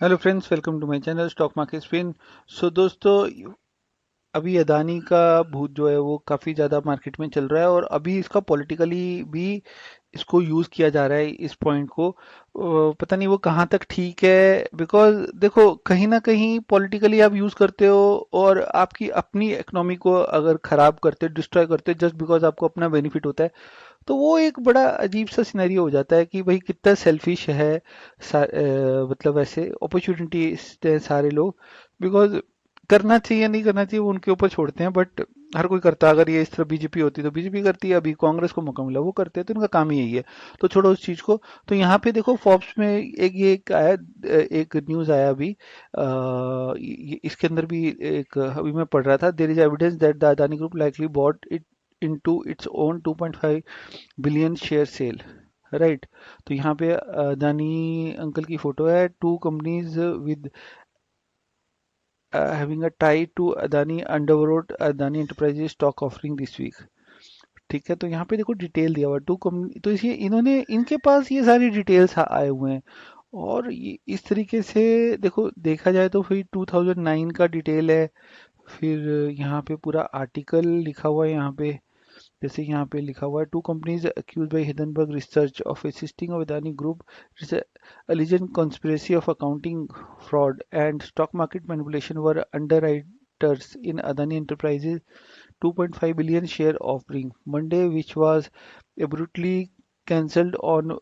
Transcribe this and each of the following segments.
Hello friends, welcome to my channel stock market spin. So दोस्तों, अभी अदानी का भूत जो है वो काफ़ी ज़्यादा मार्केट में चल रहा है और अभी इसका पॉलिटिकली भी इसको यूज़ किया जा रहा है इस पॉइंट को। पता नहीं वो कहाँ तक ठीक है, बिकॉज देखो कहीं ना कहीं पॉलिटिकली आप यूज़ करते हो और आपकी अपनी इकोनॉमी को अगर ख़राब करते हो, डिस्ट्रॉय करते हो जस्ट बिकॉज आपको अपना बेनिफिट होता है, तो वो एक बड़ा अजीब सा सिनेरियो हो जाता है कि भाई कितना सेल्फिश है। मतलब ऐसे अपॉर्चुनिटी सारे लोग, बिकॉज करना चाहिए नहीं करना चाहिए वो उनके ऊपर छोड़ते हैं, बट हर कोई करता है। अगर ये इस तरह बीजेपी होती तो बीजेपी करती है, अभी कांग्रेस को मौका मिला वो करते हैं, तो इनका काम ही यही है। तो छोड़ो उस चीज को। तो यहाँ पे देखो फोर्ब्स में एक आया, एक न्यूज आया अभी। इसके अंदर भी एक अभी मैं पढ़ रहा था, there is evidence that the Adani group likely bought it into its own 2.5 billion share sale. Right. तो यहाँ पे अदानी अंकल की फोटो है, two companies with having a tie to Adani underwrote Adani enterprises stock offering this week. ठीक है, तो यहाँ पे देखो डिटेल दिया हुआ टू कंपनी, तो इसे इन्होंने इनके पास ये सारी डिटेल्स आए हुए हैं। और ये इस तरीके से देखो देखा जाए तो फिर 2009 का डिटेल है। फिर यहाँ पे पूरा आर्टिकल लिखा हुआ है यहाँ पे। जैसे यहाँ पे लिखा हुआ है, two companies accused by Hindenburg research of assisting Adani group alleged conspiracy of accounting fraud and stock market manipulation were underwriters in Adani Enterprises 2.5 billion share offering Monday, which was abruptly cancelled on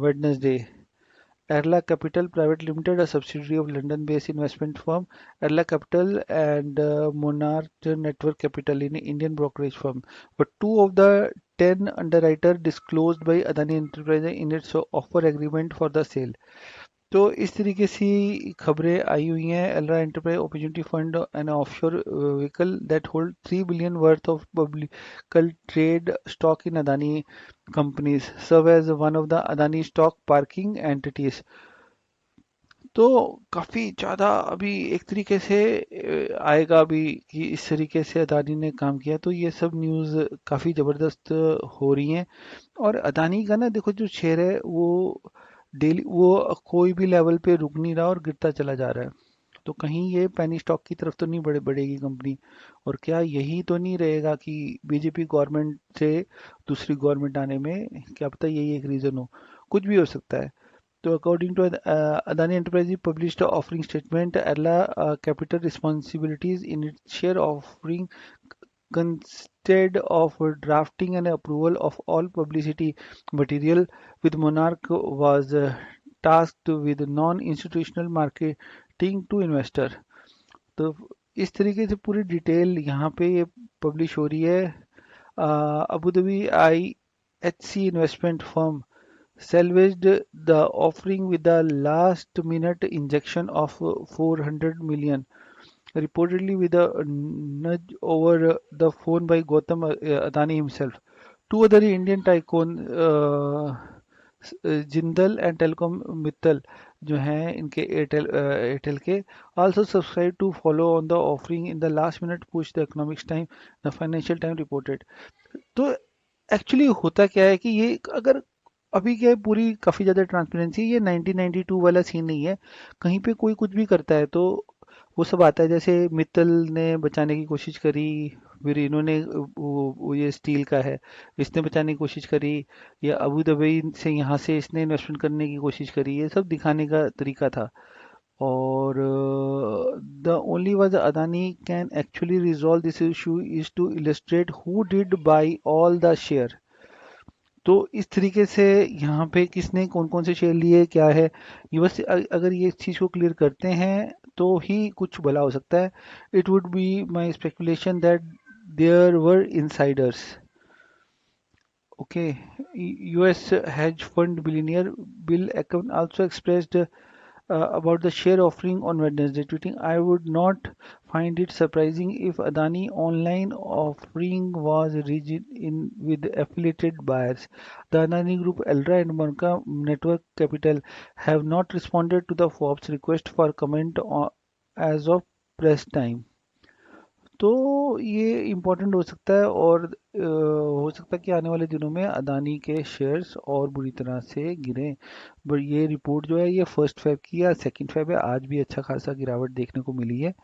Wednesday. Erla Capital Private Limited, a subsidiary of London-based investment firm Erla Capital, and Monarch Network Capital, in Indian brokerage firm, were two of the 10 underwriters disclosed by Adani Enterprises in its offer agreement for the sale. तो इस तरीके से खबरें आई हुई हैं। Elara enterprise opportunity fund and offshore vehicle that hold 3 billion worth of publicly trade stock in Adani companies serve as one of the Adani stock parking entities. तो काफी ज्यादा अभी एक तरीके से आएगा अभी कि इस तरीके से अदानी ने काम किया, तो ये सब न्यूज़ काफी जबरदस्त हो रही हैं। और अदानी का ना देखो जो शेयर है वो डेली वो कोई भी लेवल पे रुक नहीं रहा और गिरता चला जा रहा है। तो कहीं ये पेनी स्टॉक की तरफ तो नहीं बढ़ेगी कंपनी। और क्या यही तो नहीं रहेगा कि बीजेपी गवर्नमेंट से दूसरी गवर्नमेंट आने में क्या पता यही एक रीजन हो, कुछ भी हो सकता है। तो according to Adani Enterprises published a offering statement, Erla Capital responsibilities in its share offering consisted of drafting and approval of all publicity material, with Monarch was tasked with non-institutional marketing to investor। तो इस तरीके से पूरी detail यहाँ पे ये publish हो रही है। Abu Dhabi IHC investment firm salvaged the offering with a last-minute injection of 400 million, reportedly with a nudge over the phone by Gautam Adani himself. Two other Indian tycoon, Jindal and telecom Mittal, जो हैं इनके एयरटेल के, also subscribe to follow on the offering in the last minute push the economics time, the financial time reported. तो actually होता क्या है कि ये अगर अभी क्या है, पूरी काफी ज्यादा ट्रांसपेरेंसी, ये 1992 वाला सीन नहीं है। कहीं पे कोई कुछ भी करता है तो वो सब आता है। जैसे मित्तल ने बचाने की कोशिश करी, फिर इन्होंने वो ये स्टील का है, इसने बचाने की कोशिश करी, या अबू धाबी से यहाँ से इसने इन्वेस्टमेंट करने की कोशिश करी, ये सब दिखाने का तरीका था। और the only was Adani can actually resolve this issue is to illustrate who did by all the share. तो इस तरीके से यहाँ पे किसने कौन कौन से शेयर लिए क्या है, ये बस अगर ये इस चीज़ को क्लियर करते हैं तो ही कुछ भला हो सकता है। It would be my speculation that there were insiders. Okay, US hedge fund billionaire Bill Ackman also expressed about the share offering on Wednesday, tweeting, I would not find it surprising if Adani online offering was rigid in with affiliated buyers. The Adani Group, Elra and Monarch Network Capital have not responded to the Forbes request for comment as of press time. तो ये important हो सकता है, और हो सकता है कि आने वाले दिनों में अदानी के शेयर्स और बुरी तरह से गिरें। बट ये रिपोर्ट जो है ये 1 फेब की या 2 फेब है, आज भी अच्छा खासा गिरावट देखने को मिली है।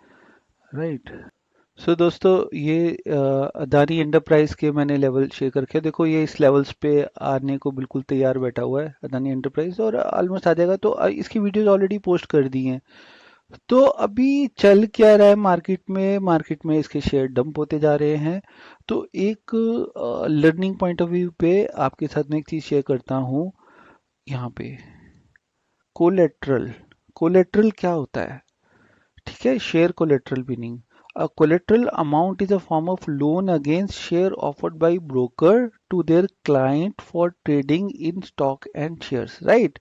राइट। सो दोस्तों, ये अदानी एंटरप्राइज के मैंने लेवल शेयर करके, देखो ये इस लेवल्स पे आने को बिल्कुल तैयार बैठा हुआ है अदानी एंटरप्राइज, और ऑलमोस्ट आ जाएगा। तो इसकी वीडियोस ऑलरेडी पोस्ट कर दी हैं। तो अभी चल क्या रहा है मार्केट में? मार्केट में इसके शेयर डंप होते जा रहे हैं। तो एक लर्निंग पॉइंट ऑफ व्यू पे आपके साथ मैं एक चीज शेयर करता हूँ यहाँ पे। कोलेट्रल, कोलेट्रल क्या होता है? ठीक है, share collateral meaning, a collateral amount is a form of loan against share offered by broker to their client for trading in stock and shares, right?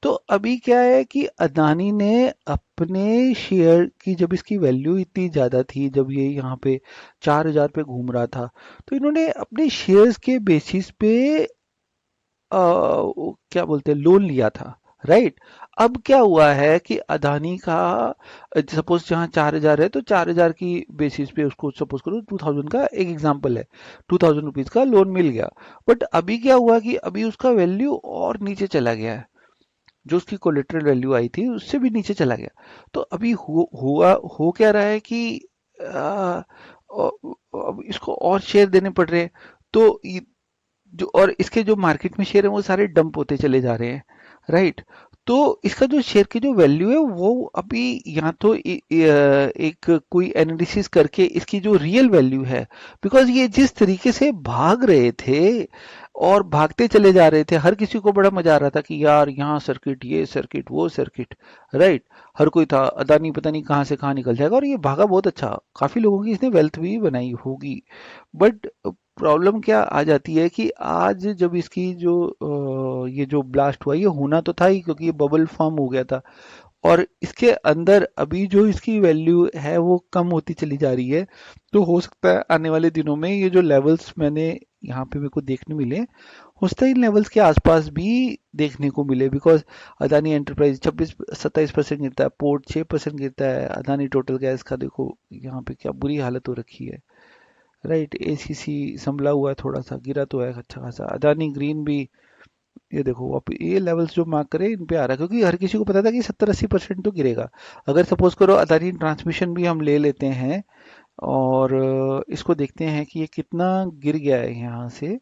तो अभी क्या है कि अदानी ने अपने शेयर की, जब इसकी वैल्यू इतनी ज्यादा थी, जब ये यहाँ पे 4,000 पे घूम रहा था, तो इन्होंने अपने शेयर्स के बेसिस पे क्या बोलते हैं, लोन लिया था। राइट। अब क्या हुआ है कि अदानी का, सपोज जहाँ 4,000 है, तो 4,000 की बेसिस पे उसको सपोज करो 2,000 का एक एग्जांपल है, 2,000 रुपीज का लोन मिल गया। बट अभी क्या हुआ कि अभी उसका वैल्यू और नीचे चला गया है, जो उसकी कोलेटरल वैल्यू आई थी उससे भी नीचे चला गया। तो अभी हो क्या रहा है कि आ, अब इसको और शेयर देने पड़ रहे हैं। तो जो, और इसके जो मार्केट में शेयर है वो सारे डंप होते चले जा रहे हैं। राइट। तो इसका जो शेयर की जो वैल्यू है वो अभी, यहाँ तो एक कोई एनालिसिस करके इसकी जो रियल वैल्यू है, बिकॉज ये जिस तरीके से भाग रहे थे और भागते चले जा रहे थे, हर किसी को बड़ा मजा आ रहा था कि यार यहाँ सर्किट, ये सर्किट, वो सर्किट। राइट। हर कोई था अदानी पता नहीं कहाँ से कहाँ निकल जाएगा, और ये भागा बहुत अच्छा, काफी लोगों की इसने वेल्थ भी बनाई होगी। बट प्रॉब्लम क्या आ जाती है कि आज जब इसकी जो ये जो ब्लास्ट हुआ, ये होना तो था ही, क्योंकि ये बबल फॉर्म हो गया था, और इसके अंदर अभी जो इसकी वैल्यू है वो कम होती चली जा रही है। तो हो सकता है आने वाले दिनों में ये जो लेवल्स मैंने यहाँ पे मेरे को देखने मिले, हो सकता है इन लेवल्स के आसपास भी देखने को मिले, बिकॉज अदानी एंटरप्राइज 26-27% गिरता है, पोर्ट 6% गिरता है, अदानी टोटल गैस का देखो यहाँ पे क्या बुरी हालत हो रखी है। राइट। एसीसी संभला हुआ है, थोड़ा सा गिरा तो है अच्छा खासा। अदानी ग्रीन भी, ये देखो अब ये लेवल्स जो मार्क करे इन पे आ रहा है, क्योंकि हर किसी को पता था कि 70-80% तो गिरेगा। अगर सपोज करो अदानी ट्रांसमिशन भी हम ले लेते हैं, और इसको देखते हैं कि ये कितना गिर गया है यहाँ से,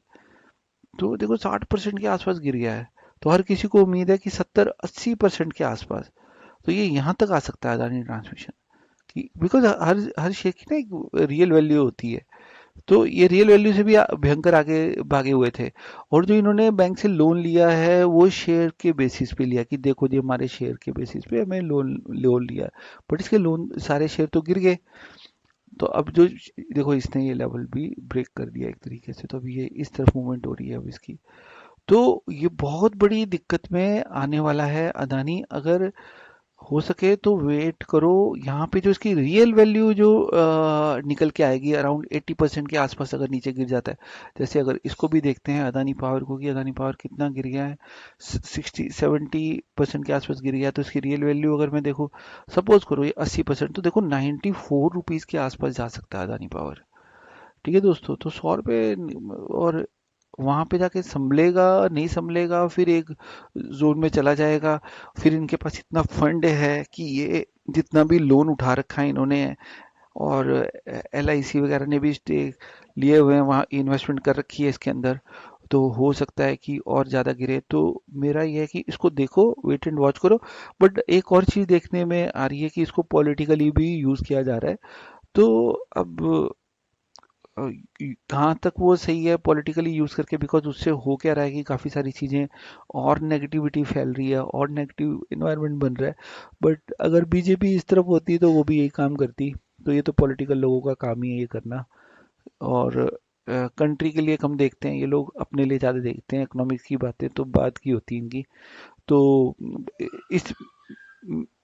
तो देखो 60% के आसपास गिर गया है। तो हर किसी को उम्मीद है कि 70-80% के आसपास तो ये यहाँ तक आ सकता है अदानी ट्रांसमिशन की, बिकॉज हर हर शेयर की ना एक रियल वैल्यू होती है। तो ये रियल वैल्यू से भी भयंकर आगे भागे हुए थे। और जो इन्होंने बैंक से लोन लिया है वो शेयर के बेसिस पे लिया, कि देखो जी हमारे शेयर के बेसिस पे हमें लोन लोन लिया, बट इसके लोन सारे शेयर तो गिर गए। तो अब जो, देखो इसने ये लेवल भी ब्रेक कर दिया एक तरीके से, तो अभी ये इस तरफ मूवमेंट हो रही है अब इसकी। तो ये बहुत बड़ी दिक्कत में आने वाला है अदानी। अगर हो सके तो वेट करो, यहाँ पे जो इसकी रियल वैल्यू जो निकल के आएगी अराउंड 80% के आसपास अगर नीचे गिर जाता है। जैसे अगर इसको भी देखते हैं अदानी पावर को, कि अदानी पावर कितना गिर गया है, 60-70% के आसपास गिर गया, तो इसकी रियल वैल्यू अगर मैं देखूँ, सपोज करो ये 80%, तो देखो 94 रुपीज के आसपास जा सकता है अदानी पावर। ठीक है दोस्तों, तो 100 रुपये, और वहां पे जाके संभलेगा नहीं संभलेगा, फिर एक जोन में चला जाएगा। फिर इनके पास इतना फंड है कि ये जितना भी लोन उठा रखा है इन्होंने, और LIC वगैरह ने भी स्टेक लिए हुए हैं, वहाँ इन्वेस्टमेंट कर रखी है इसके अंदर। तो हो सकता है कि और ज़्यादा गिरे। तो मेरा ये है कि इसको देखो, वेट एंड वॉच करो। बट एक और चीज़ देखने में आ रही है कि इसको पॉलिटिकली भी यूज़ किया जा रहा है। तो अब अ, कहाँ तक वो सही है पॉलिटिकली यूज करके, बिकॉज उससे हो क्या रहा है कि काफी सारी चीजें और नेगेटिविटी फैल रही है, और नेगेटिव इन्वायरमेंट बन रहा है। बट अगर बीजेपी इस तरफ होती तो वो भी यही काम करती। तो ये तो पॉलिटिकल लोगों का काम ही है ये करना। और कंट्री के लिए कम देखते हैं ये लोग, अपने लिए ज्यादा देखते हैं। इकोनॉमिक्स की बातें तो बात की होती है इनकी। तो इस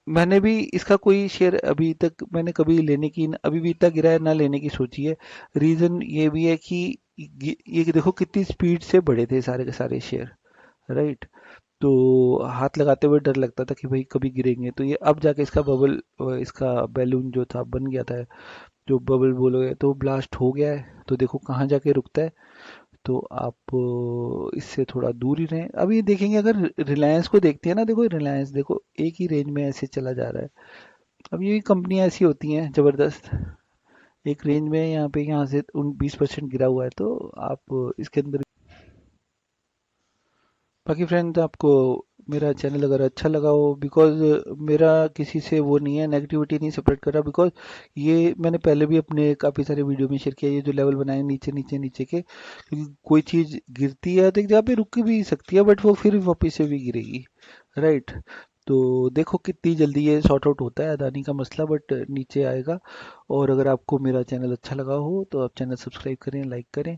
मैंने भी इसका कोई शेयर अभी तक मैंने कभी लेने की, अभी भी इतना गिरा है ना, लेने की सोची है। रीजन ये भी है कि ये देखो कितनी स्पीड से बढ़े थे सारे के सारे शेयर। राइट। तो हाथ लगाते हुए डर लगता था कि भाई कभी गिरेंगे। तो ये अब जाके इसका बबल, इसका बैलून जो था बन गया था, जो बबल बोलोगे, तो ब्लास्ट हो गया है। तो देखो कहाँ जाके रुकता है। तो आप इससे थोड़ा दूर ही रहें। अब ये देखेंगे, अगर रिलायंस को देखते हैं ना, देखो रिलायंस देखो एक ही रेंज में ऐसे चला जा रहा है। अब ये कंपनियां ऐसी होती हैं जबरदस्त, एक रेंज में यहाँ पे, यहाँ से उन 20% गिरा हुआ है, तो आप इसके अंदर। बाकी फ्रेंड, आपको मेरा चैनल अगर अच्छा लगा हो, बिकॉज मेरा किसी से वो नहीं है, नेगेटिविटी नहीं स्प्रेड कर रहा, बिकॉज ये मैंने पहले भी अपने काफ़ी सारे वीडियो में शेयर किया, ये जो लेवल बनाए नीचे नीचे नीचे के, क्योंकि कोई चीज़ गिरती है तो एक जगह पे रुक भी सकती है, बट वो फिर वापस से भी गिरेगी, राइट। तो देखो कितनी जल्दी ये सॉर्ट आउट होता है अदानी का मसला, बट नीचे आएगा। और अगर आपको मेरा चैनल अच्छा लगा हो तो आप चैनल सब्सक्राइब करें, लाइक करें।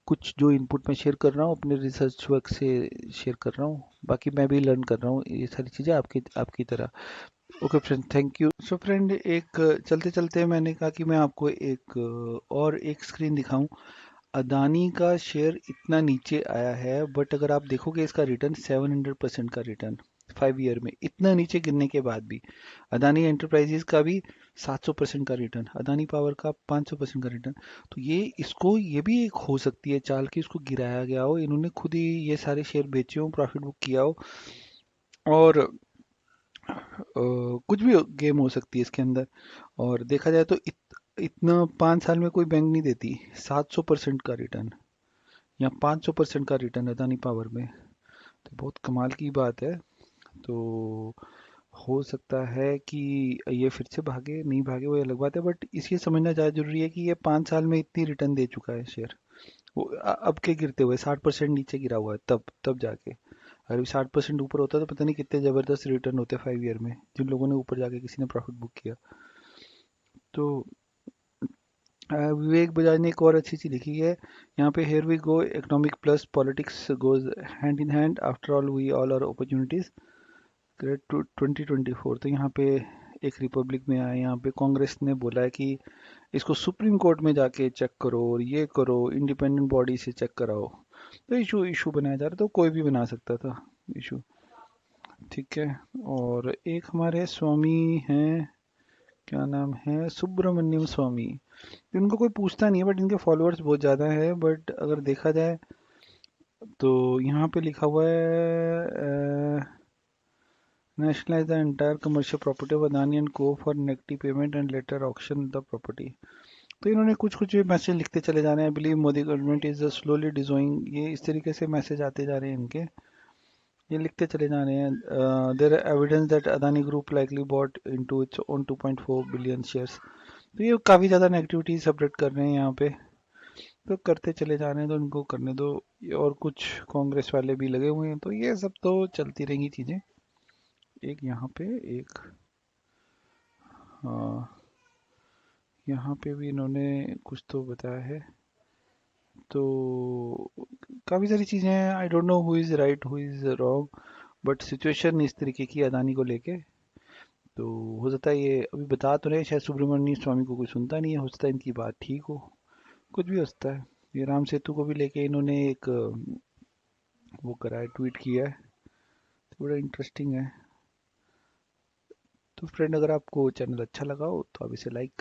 कुछ जो इनपुट मैं शेयर कर रहा हूँ अपने रिसर्च वर्क से शेयर कर रहा हूँ, बाकी मैं भी लर्न कर रहा हूँ ये सारी चीज़ें आपकी आपकी तरह। Okay friend, thank you. So friend, एक चलते चलते मैंने कहा कि मैं आपको एक और एक स्क्रीन दिखाऊं। अदानी का शेयर इतना नीचे आया है, बट अगर आप देखोगे इसका रिटर्न 700% का रिटर्न 5 ईयर में, इतना नीचे गिरने के बाद भी। अदानी एंटरप्राइजेस का भी 700% का रिटर्न, अदानी पावर का 500% का रिटर्न। तो ये इसको, ये भी एक हो सकती है चाल कि इसको गिराया गया हो, इन्होंने खुद ही ये सारे शेयर बेचे हो, प्रॉफिट बुक किया हो, और कुछ भी गेम हो सकती है इसके अंदर। और देखा जाए तो इतना 5 साल में कोई बैंक नहीं देती 700% का रिटर्न, या 500% का रिटर्न अदानी पावर में। तो बहुत कमाल की बात है। तो हो सकता है कि ये फिर से भागे, नहीं भागे वो अलग बात है, बट इसलिए समझना ज़्यादा जरूरी है कि ये 5 साल में इतनी रिटर्न दे चुका है शेयर। वो अब के गिरते हुए 60% नीचे गिरा हुआ है, तब तब जाके। अगर 60% ऊपर होता तो पता नहीं कितने ज़बरदस्त रिटर्न होते 5 ईयर में, जिन लोगों ने ऊपर जाके किसी ने प्रॉफिट बुक किया। तो विवेक बजाज ने एक और अच्छी चीज़ लिखी है यहाँ पे, here we go, economic plus politics goes hand in hand, after all we all are opportunities, great to 2024। तो यहाँ पे एक रिपब्लिक में आया, यहाँ पे कांग्रेस ने बोला है कि इसको सुप्रीम कोर्ट में जाके चेक करो और ये करो, इंडिपेंडेंट बॉडी से चेक कराओ। तो इशू इशू बनाया जा रहा था, तो कोई भी बना सकता था इशू, ठीक है। और एक हमारे स्वामी हैं, क्या नाम है, सुब्रमण्यम स्वामी। इनको कोई पूछता नहीं है, बट इनके फॉलोअर्स बहुत ज़्यादा है। बट अगर देखा जाए तो यहाँ पे लिखा हुआ है, nationalize the entire commercial property of Adani and Co for negative payment and later auction the property। तो इन्होंने कुछ कुछ मैसेज लिखते चले जा रहे हैं, believe Modi government is slowly disowning, ये इस तरीके से मैसेज आते जा रहे हैं इनके, ये लिखते चले जा रहे हैं। There evidence that Adani group likely bought into its own 2.4 billion shares. तो ये काफ़ी ज़्यादा नेगेटिविटी सेपरेट कर रहे हैं यहाँ पे, तो करते चले जा रहे हैं, तो उनको करने दो। और कुछ कांग्रेस वाले भी लगे हुए हैं, तो ये सब तो चलती रहेंगी चीज़ें। एक यहाँ पे एक, हाँ, यहाँ पे भी इन्होंने कुछ तो बताया है। तो काफ़ी सारी चीज़ें हैं, I don't know who is right who is wrong, but situation इस तरीके की अदानी को लेके। तो हो सकता है ये अभी बता तो रहे, शायद सुब्रमण्यम स्वामी को कोई सुनता नहीं है, हो सकता है इनकी बात ठीक हो, कुछ भी हो सकता है। ये राम सेतु को भी लेके इन्होंने एक वो करा है, ट्वीट किया है, तो बड़ा इंटरेस्टिंग है। तो फ्रेंड, अगर आपको चैनल अच्छा लगा हो तो आप इसे लाइक करें।